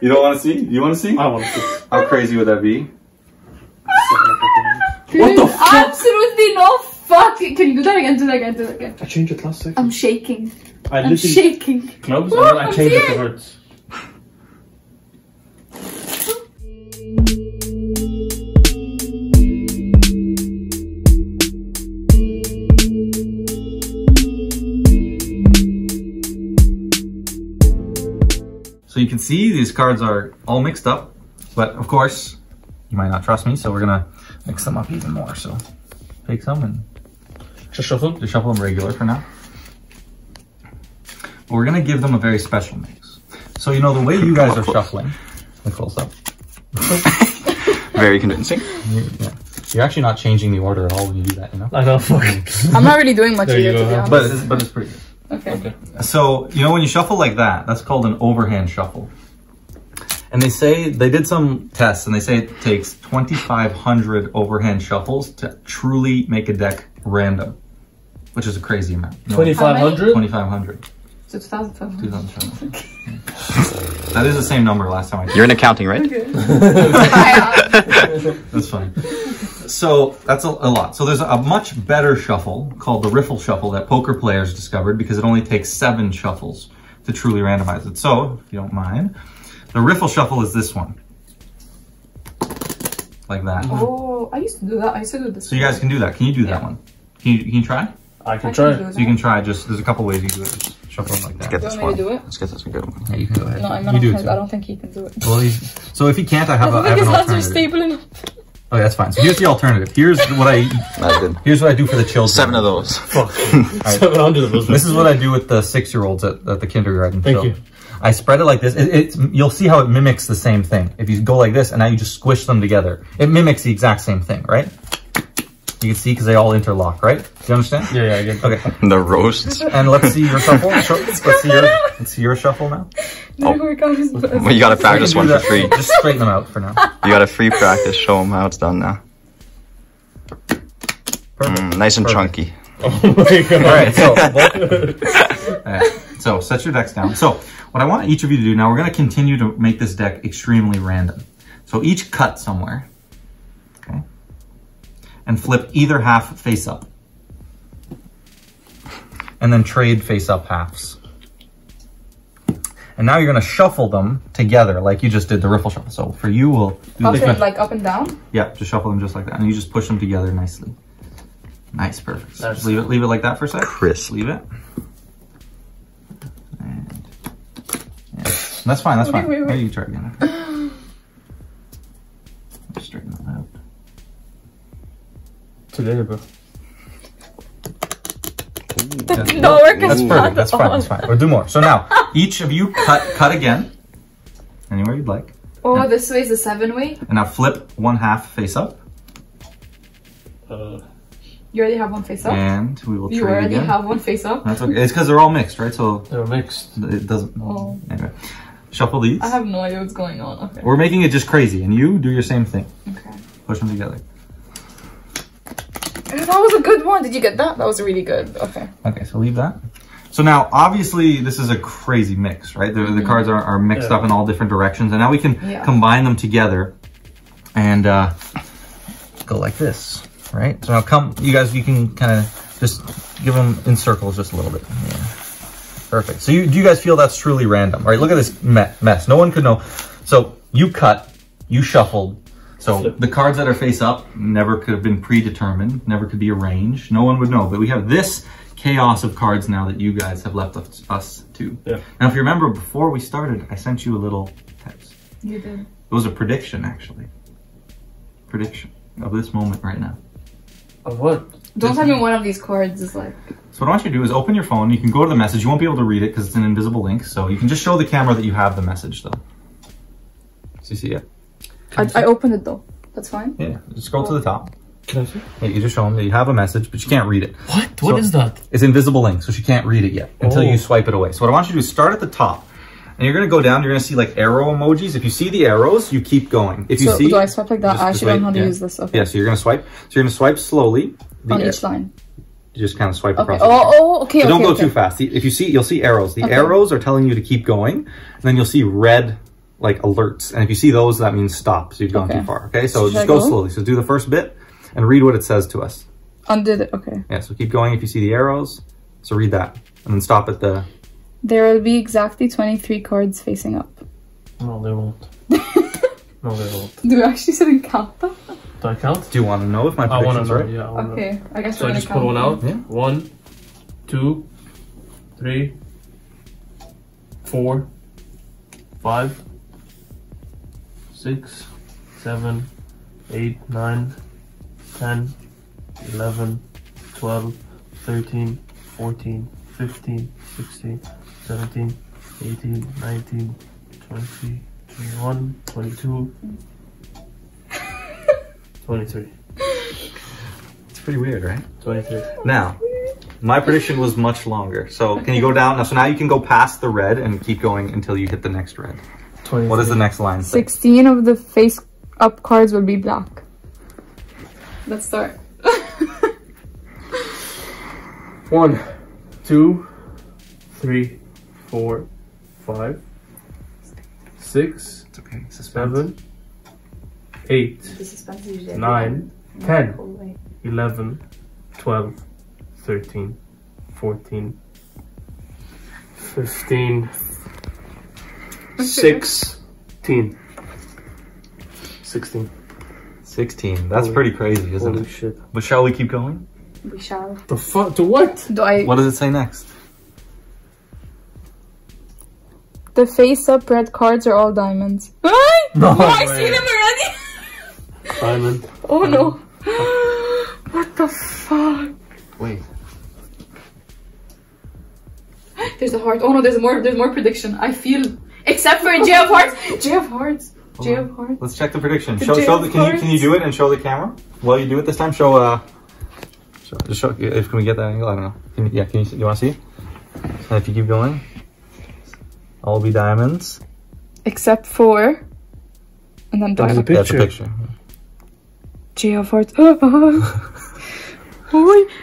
You don't want to see? You want to see? I want to see. How crazy would that be? What the fuck? Absolutely no fuck. Can you do that again? Do that again. Do that again. I changed it last second. I'm shaking. I'm shaking. Clubs, and then I changed it to hearts. So you can see these cards are all mixed up, but of course, you might not trust me, so we're gonna mix them up even more. So take some and just shuffle them regular for now. But we're gonna give them a very special mix. So you know the way you guys are shuffling, look close up. Very convincing. Yeah. You're actually not changing the order at all when you do that, you know? I know, fuck. I'm not really doing much either, to be honest. But it's pretty good. Okay. So, you know when you shuffle like that, that's called an overhand shuffle. And they say, they did some tests and they say it takes 2,500 overhand shuffles to truly make a deck random, which is a crazy amount. 2,500? 2,500. So 2,500. 2,500. That is the same number last time I did. You're in accounting, right? Okay. That's funny. So that's a lot. So there's a much better shuffle called the riffle shuffle that poker players discovered because it only takes 7 shuffles to truly randomize it. So, if you don't mind, the riffle shuffle is this one. Like that. Oh, I used to do that. I used to do this. So you guys can do that. Can you do that one? Can you try? I can try. So you can try just, there's a couple ways you do it. Just shuffle them like that. Let's get this Do you want me to one. do it? Let's get this one good one. Yeah, you can go ahead. No, I'm not. I don't think he can do it. Well, so if he can't, I have an his hands are alternative. stable enough. Oh, yeah, that's fine. So here's the alternative. Here's what I do for the children. 7 of those. Fuck. 700 of those. This is what I do with the 6-year-olds at the kindergarten. Thank you. I spread it like this. You'll see how it mimics the same thing. If you go like this and now you just squish them together, it mimics the exact same thing, right? You can see because they all interlock, right? Do you understand? Yeah, I get it. Okay. The roast. And let's see your shuffle. Let's see your shuffle now. Oh. Well, you gotta practice one for free. Just straighten them out for now. You gotta free practice. Show them how it's done now. Nice and chunky. Oh my god. All right, so set your decks down. So what I want each of you to do now, we're gonna continue to make this deck extremely random. So each cut somewhere, okay? And flip either half face up. And then trade face up halves. And now you're gonna shuffle them together like you just did the riffle shuffle. So for you, we'll do Okay, like up and down? Yeah, just shuffle them just like that. And you just push them together nicely. Nice, perfect. Nice. Just leave it like that for a sec. Crisp. Leave it. And yeah. That's fine, that's fine. Wait. Maybe you try again. Just straighten that out. Today, bro. No, we're That's perfect. That's fine. That's fine. We'll do more. So now, each of you cut again, anywhere you'd like. Oh, this way is the 7 way. And now flip one half face up, You already have one face up. and we will You trade already again. have one face up. That's okay. It's because they're all mixed, right? So They're mixed. it doesn't. Oh. Anyway, shuffle these. I have no idea what's going on. Okay. We're making it just crazy, and you do your same thing. Okay. Push them together. That was a good one. Did you get that? That was really good. Okay. Okay, so leave that. So now, obviously, this is a crazy mix, right? The cards are mixed up in all different directions, and now we can combine them together and go like this, right? So now you can kind of just give them in circles just a little bit. Yeah. Perfect. So do you guys feel that's truly random? All right, look at this mess. No one could know. So you cut, you shuffled. So the cards that are face up never could have been predetermined, never could be arranged. No one would know. But we have this chaos of cards now that you guys have left us to. Yeah. Now, if you remember, before we started, I sent you a little text. You did. It was a prediction, actually. Prediction of this moment right now. Of what? Don't tell me one of these cards is like... So what I want you to do is open your phone. You can go to the message. You won't be able to read it because it's an invisible link. So you can just show the camera that you have the message, though. So you see it? I opened it though. That's fine. Yeah. Just scroll to the top. Can I see? Yeah, you just show them that you have a message, but you can't read it. What? What is that? It's invisible link, so she can't read it yet until you swipe it away. So what I want you to do is start at the top. And you're going to go down. You're going to see like arrow emojis. If you see the arrows, you keep going. If you see... do I swipe like that? I actually don't know how to use this. Okay. Yeah, so you're going to swipe. So you're going to swipe slowly. On each line. You just kind of swipe Okay. across. Okay. But don't go okay. too fast. If you see, you'll see arrows. The arrows are telling you to keep going, and then you'll see red like alerts. And if you see those, that means stop. So you've gone too far. Okay, so just go slowly. So do the first bit and read what it says to us. Undid it. Okay. Yeah. So keep going if you see the arrows. So read that, and then stop at the. There will be exactly 23 cards facing up. No, they won't. No, they won't. Do we actually sit and count them? Do I count? Do you want to know if my I want prediction's to know, right? yeah. I wanna Okay, know. I guess So we're I gonna just count put one out? Yeah. 1, 2, 3, 4, 5, 6, 7, 8, 9, 10, 11, 12, 13, 14, 15, 16, 17, 18, 19, 20, 21, 22, 23. It's pretty weird, right? 23. Now, my prediction was much longer. So can you go down now? So now you can go past the red and keep going until you hit the next red. 23. What does the next line say? 16 of the face up cards will be black. Let's start. 1, 2, 3, 4, 5, 6, It's okay. 7, 8, 9, 10, 11, 12, 13, 14, 15, 16. 16. 16. That's pretty crazy, isn't Holy it? shit. But shall we keep going? We shall. The fuck? To what? Do I? What does it say next? The face up red cards are all diamonds. No I way. see them already. Diamond. Oh no. What the fuck? Wait. There's a heart. Oh no, there's more prediction. I feel. Except for J of Hearts. J of Hearts. J of Hearts. Let's check the prediction. The Show J of can you do it and show the camera? While you do it this time, just show if can we get that angle? I don't know. Can you want to see? And if you keep going, all will be diamonds. Except for. And then That's a diamond. picture. That's a picture. J of Hearts.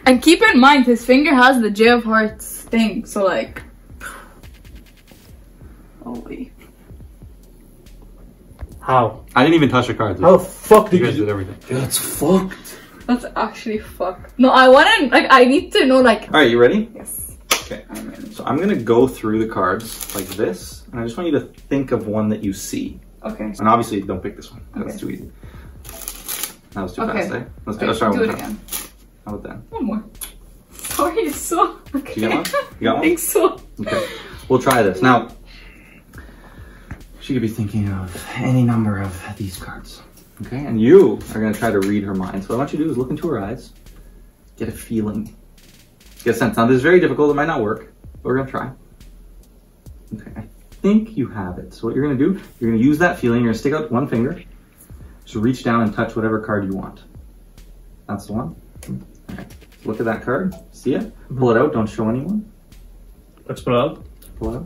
And keep in mind, his finger has the J of Hearts thing. So like. Holy. How? I didn't even touch the cards. How the fuck You did guys you did do? everything. Yeah, that's fucked. That's actually fucked. No, I wanna, like, I need to know, like... All right, you ready? Yes. Okay. So I'm gonna go through the cards like this, and I just want you to think of one that you see. Okay. And obviously, don't pick this one. That's Okay. too easy. That was too Okay. fast, eh? Let's Wait, try do one it more time. again. How about that? One more. Sorry, it's so... Okay. You got one? You got I one? think so. Okay. We'll try this. Now, she could be thinking of any number of these cards. Okay? And you are going to try to read her mind. So what I want you to do is look into her eyes, get a feeling, get a sense. Now, this is very difficult. It might not work, but we're going to try. Okay. I think you have it. So what you're going to do, you're going to use that feeling. You're going to stick out one finger. Just reach down and touch whatever card you want. That's the one. Okay. Look at that card. See it? Pull it out. Don't show anyone. Let's put it out. Pull it out.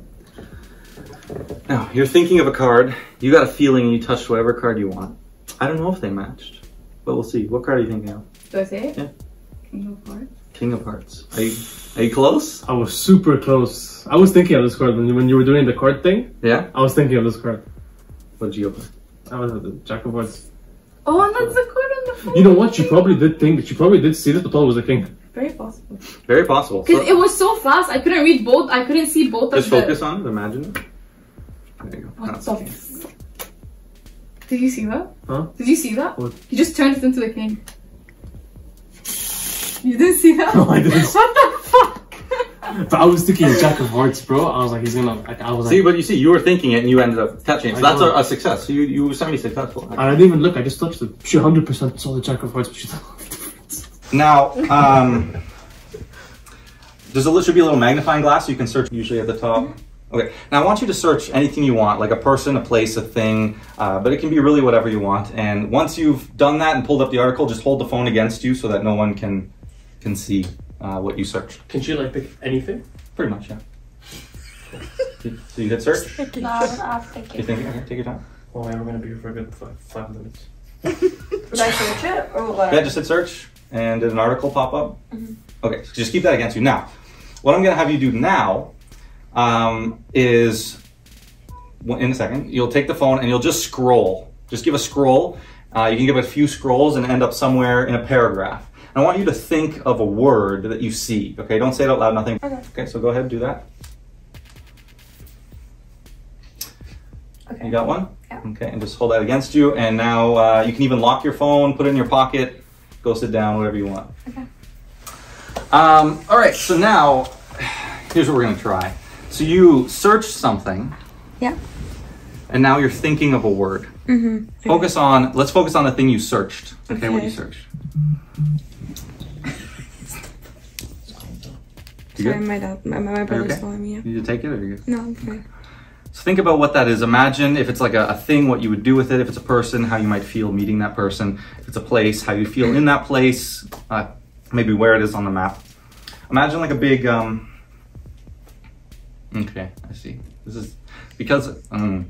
Now, you're thinking of a card. You got a feeling and you touched whatever card you want. I don't know if they matched, but we'll see. What card are you thinking of? Do I say it? Yeah. King of Hearts. King of Hearts. Are you close? I was super close. I was thinking of this card when you were doing the card thing. Yeah? I was thinking of this card. What did you open? I was the Jack of Hearts. Oh, and that's the card on the phone. You know what? She probably did think. She probably did see this, but thought it was a king. Very possible. Very possible. Because it was so fast, I couldn't read both. I couldn't see both just of them. focus on it. Imagine it. There you go. What That's the the king. fuck? Did you see that? Huh? Did you see that? What? He just turned it into the king. You didn't see that? No, I didn't. What the fuck? But I was thinking Jack of Hearts, bro. I was like, he's gonna. Like, I was See, like, but you see, you were thinking it and you ended up touching it. So I that's know. a success. So you were semi-successful. I didn't even look. I just touched it. She 100% saw the Jack of Hearts, but she thought. Now, there should be a little magnifying glass so you can search usually at the top. Okay, now I want you to search anything you want, like a person, a place, a thing, but it can be really whatever you want. And once you've done that and pulled up the article, just hold the phone against you so that no one can see what you searched. Can she like pick anything? Pretty much, yeah. So you hit search? No, I'm thinking. You thinking? Okay, take your time. Oh, yeah, we're gonna be here for a good 5 minutes. Would I search it or what? Yeah, just hit search. And did an article pop up? Okay, so just keep that against you. Now, what I'm gonna have you do now is, in a second, you'll take the phone and you'll just scroll. Just give a scroll. You can give a few scrolls and end up somewhere in a paragraph. And I want you to think of a word that you see. Okay, don't say it out loud, nothing. Okay, so go ahead and do that. Okay. You got one? Yeah. Okay, and just hold that against you. And now you can even lock your phone, put it in your pocket, go sit down, whatever you want. Okay. All right, so now, here's what we're gonna try. So you search something. Yeah. And now you're thinking of a word. Focus on, let's focus on the thing you searched. Okay, what you searched. Sorry, my brother's following me. Yeah. Need to take it or you good? No, I'm fine. So think about what that is. Imagine if it's like a thing, what you would do with it. If it's a person, how you might feel meeting that person. If it's a place, how you feel in that place. Maybe where it is on the map. Imagine like a big, okay, I see. This is because,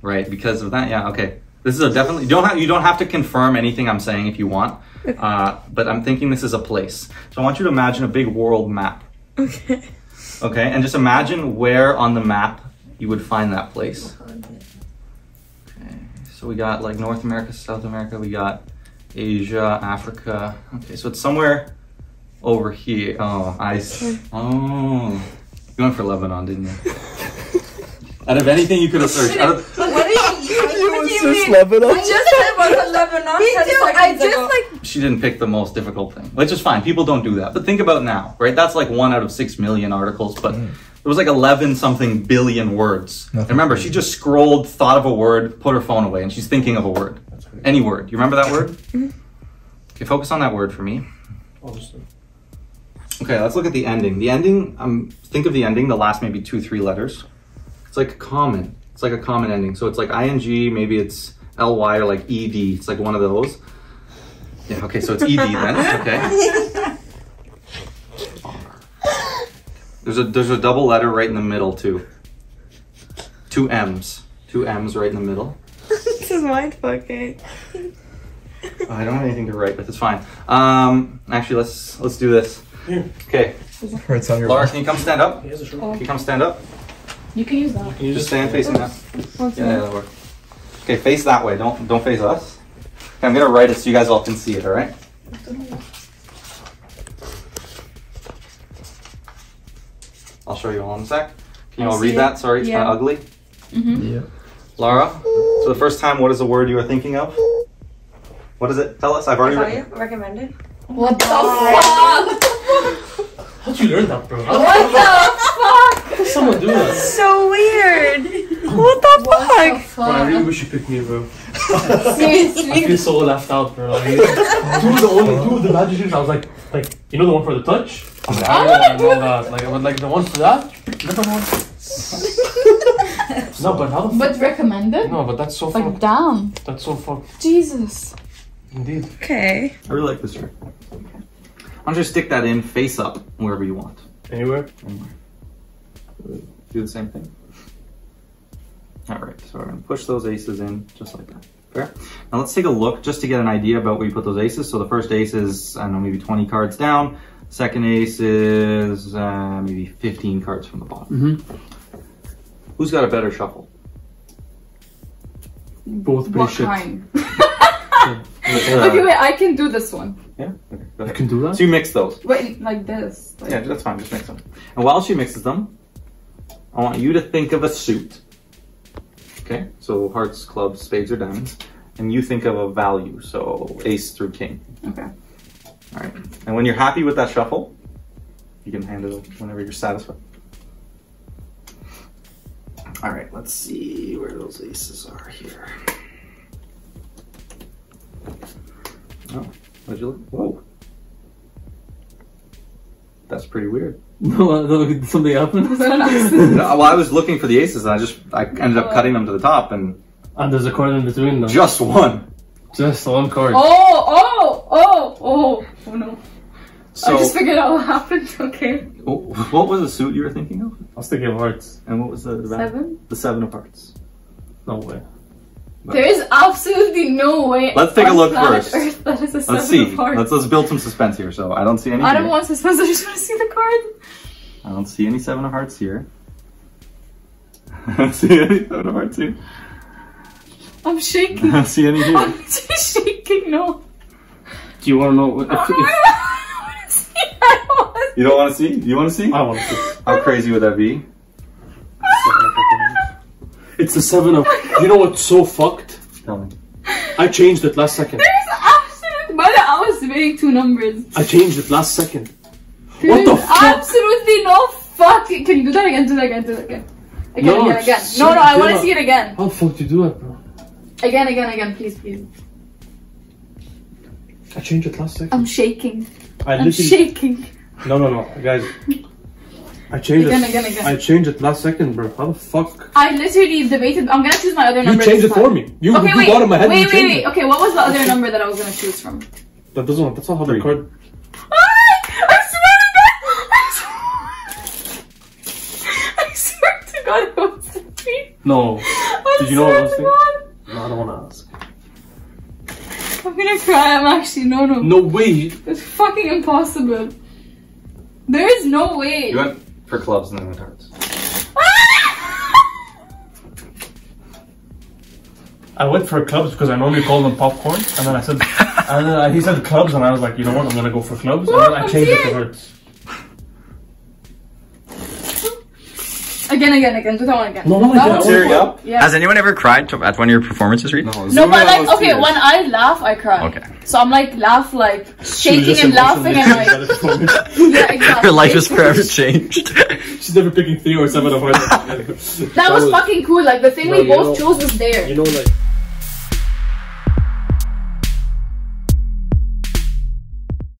right, because of that, yeah, okay. This is a definitely, you don't have to confirm anything I'm saying if you want, but I'm thinking this is a place. So I want you to imagine a big world map. Okay. Okay, and just imagine where on the map you would find that place. Okay, so we got like North America, South America, we got Asia, Africa. Okay, so it's somewhere over here. Oh, I see. Oh, you went for Lebanon, didn't you? Out of anything you could have searched. What do you mean? Lebanon? I just said about Lebanon. Me too. I just like. She didn't pick the most difficult thing, which is fine. People don't do that. But think about now, right? That's like 1 out of 6 million articles, but there was like 11 something billion words. And remember, she just scrolled, thought of a word, put her phone away, and she's thinking of a word. Any word. You remember that word? Okay, focus on that word for me. Okay, let's look at the ending. The ending, think of the ending, the last maybe 2-3 letters. It's like common. It's like a common ending. So it's like ing, maybe it's ly or like ed. It's like one of those. Yeah, okay, so it's ed then. Okay. There's a double letter right in the middle too. 2 M's. 2 M's right in the middle. This is mind fucking. Oh, I don't have anything to write with. It's fine. Actually, let's do this. Okay. It's on your Laura, can you come stand up? Oh. Can you come stand up? You can use that. Just stand facing that. Yeah, that'll work. Okay, face that way. Don't face us. Okay, I'm gonna write it so you guys all can see it. All right. I'll show you all in a sec. Can you all read that? Sorry, it's kind of ugly. Yeah. Laura, so the first time, what is the word you were thinking of? What is it? Tell us. I've already written. Recommended. What the fuck? How'd you learn that, bro? What the fuck? How did someone do that? So weird. What the fuck? Bro, I really wish you picked me, bro. Seriously? I feel so left out, bro. Like, two of the magic shoes, I was like, you know the one for the touch? I was like, I don't know that. Like, but like the one for that, you picked a different one. No, but how the fuck? But recommended? No, but that's so Like, fucked. damn. That's so fucked. Jesus. Indeed. Okay. I really like this trick. Why don't you stick that in face up wherever you want. Anywhere? Do the same thing. All right, so we're gonna push those aces in just like that. Fair? Now let's take a look just to get an idea about where you put those aces. So the first ace is, I don't know, maybe 20 cards down. Second ace is maybe 15 cards from the bottom. Who's got a better shuffle? Both pretty What shit. kind? Okay, wait, I can do this one. Yeah? Okay, go I ahead. can do that? So you mix those. Wait, like this. Like, Yeah, that's fine, just mix them. And while she mixes them, I want you to think of a suit. Okay, so hearts, clubs, spades, or diamonds. And you think of a value, so ace through king. Okay. All right, and when you're happy with that shuffle, you can hand it over whenever you're satisfied. All right, let's see where those aces are here. Oh, what'd you look? Whoa. That's pretty weird. No, something happened. Was that an accident? No, well, I was looking for the aces and I ended up cutting them to the top and And there's a card in between them. just one. Just one card. Oh no. So, I just figured out what happened, okay. what was the suit you were thinking of? I was thinking of hearts. And what was the value? 7? The 7 of hearts. No way. There is absolutely no way. Let's take a look first. Earth that is a Let's 7 see. of hearts. Let's build some suspense here. So I don't see any. I don't want suspense. I just want to see the card. I don't see any 7 of hearts here. I don't see any 7 of hearts here. I'm shaking. I don't see any here. I'm just shaking. No. Do you want to know what? You don't want to see? You want to see? I want to see. How crazy would that be? It's the 7 of. You know what's so fucked? Tell me. I changed it last second. There's absolute. But I was weighing 2 numbers. I changed it last second. There's What the fuck? absolutely no fuck. Can you do that again? Do that again. Do that again. Again. No, I want to see it again. How the fuck do you do that, bro? Again. Please. I changed it last second. I'm shaking. I'm shaking. No, guys. I changed it. Again. I changed it last second, bro. How the fuck? I literally debated. I'm gonna choose my other number. You changed it for me. You got in my head. Wait. Okay, what was the other number that I was gonna choose from? That's not how the card. I swear to God, it was the 3. No. Did you know what I was thinking? No, I don't want to ask. I'm gonna cry. I'm actually no. No way. It's fucking impossible. There is no way. You went for clubs and then went hearts. I went for clubs because I normally call them popcorn, and then I said, and then he said clubs, and I was like, you know what, I'm gonna go for clubs, and then I changed it to hearts. Again. Do that one again. No, Tearing up? Yeah. Has anyone ever cried at one of your performances, Reed? No, but like, okay, when I laugh, I cry. Okay. So I'm like, shaking and laughing and like, yeah, exactly. Her life is forever changed. She's never picking 3 or 7 of hearts. That was fucking cool. Like the thing we both chose was there. You know, like.